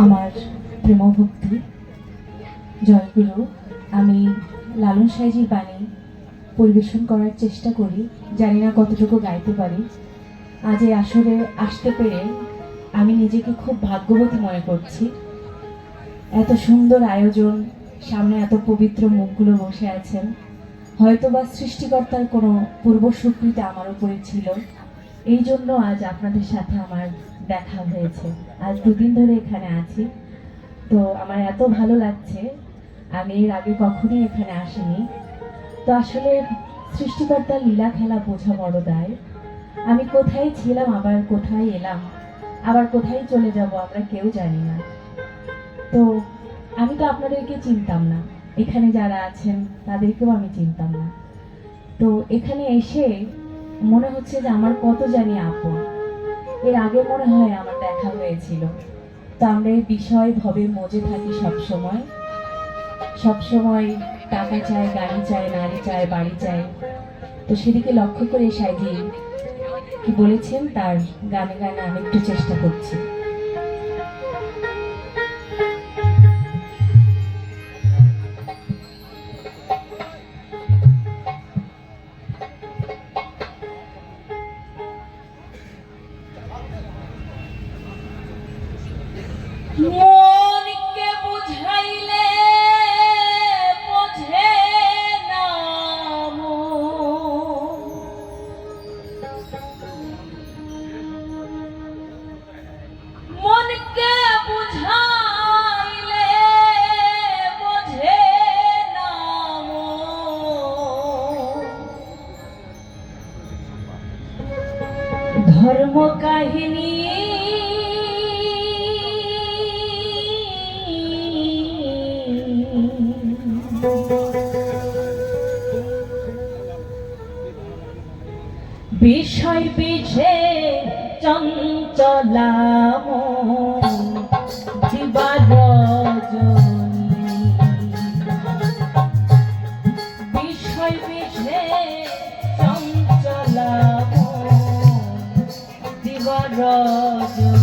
আমার প্রেমভক্তি জয়গুরু। আমি লালন সাইজির বাণী পরিবেশন করার চেষ্টা করি, জানি না কতটুকু গাইতে পারি। আজ এই আসরে আসতে পেরে আমি নিজেকে খুব ভাগ্যবতী মনে করছি। এত সুন্দর আয়োজন, সামনে এত পবিত্র মুখগুলো বসে আছেন, হয়তোবা সৃষ্টিকর্তার কোনো পূর্ব স্বীকৃতি আমার উপরে ছিল, এই জন্য আজ আপনাদের সাথে আমার দেখা হয়েছে। আজ দুদিন ধরে এখানে আছি, তো আমার এত ভালো লাগছে। আমি এর আগে কখনোই এখানে আসিনি। তো আসলে সৃষ্টিকর্তার লীলা খেলা বোঝা বড় দায়। আমি কোথায় ছিলাম, আবার কোথায় এলাম, আবার কোথায় চলে যাব আমরা কেউ জানি না। তো আমি তো আপনাদেরকে চিনতাম না, এখানে যারা আছেন তাদেরকেও আমি চিনতাম না। তো এখানে এসে মনে হচ্ছে যে আমার কত জানি আপন। এর আগে মনে হয় আমার দেখা হয়েছিল। তো আমরা এই বিষয় ভবে মজে থাকি সবসময় সবসময়। টাকা চাই, গাড়ি চাই, নারী চাই, বাড়ি চাই। তো সেদিকে লক্ষ্য করে সাইজি কি বলেছেন তার গানে গানে আমি একটু চেষ্টা করছি। মনকে বুঝাইলে বোঝে না মনকে বুঝাইলে বোঝে না ধর্ম কাহিনী বিষয় পিছে চঞ্চলা দিবার রজনী, বিষয় পিছে চঞ্চলা দিবার রজনী।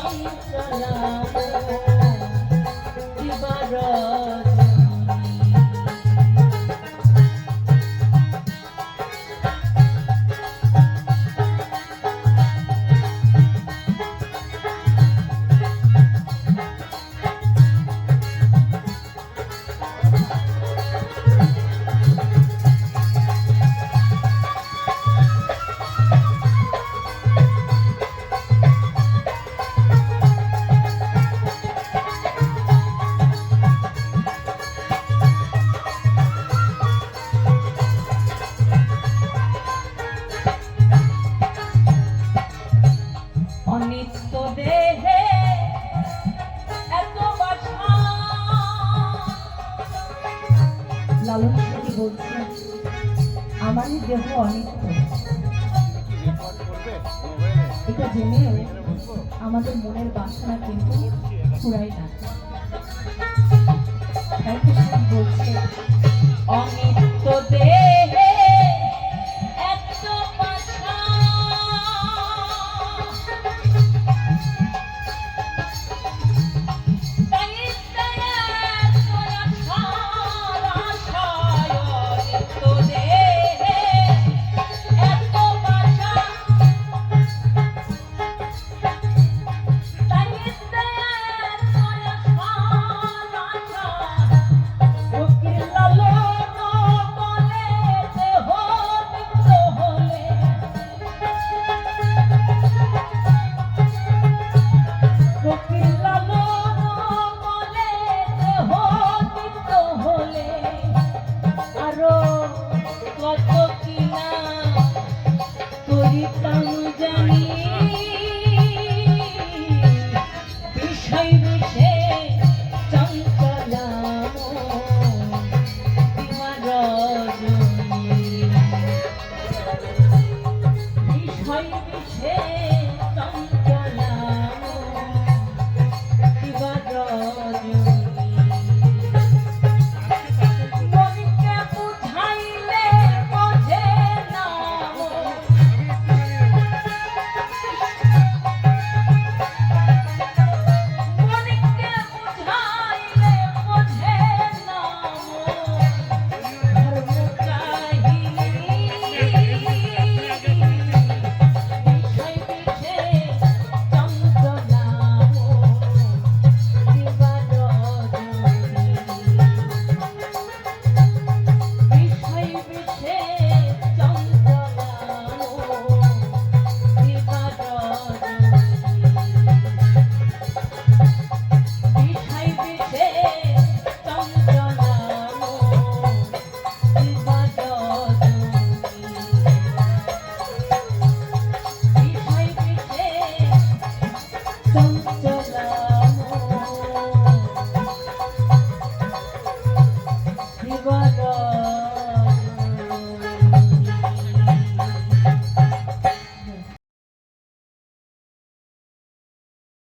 যন্ত্রণা দিবারজনী অনিত্য দেহে এত বাসা। লালন সাহেব বলছেন আমারই দেহ অনিত্য, এটা জেনেও আমাদের মনের বাসনা কিন্তু ফুরায় না। তাই তো সাহেব বলছে অনিত্য দেহে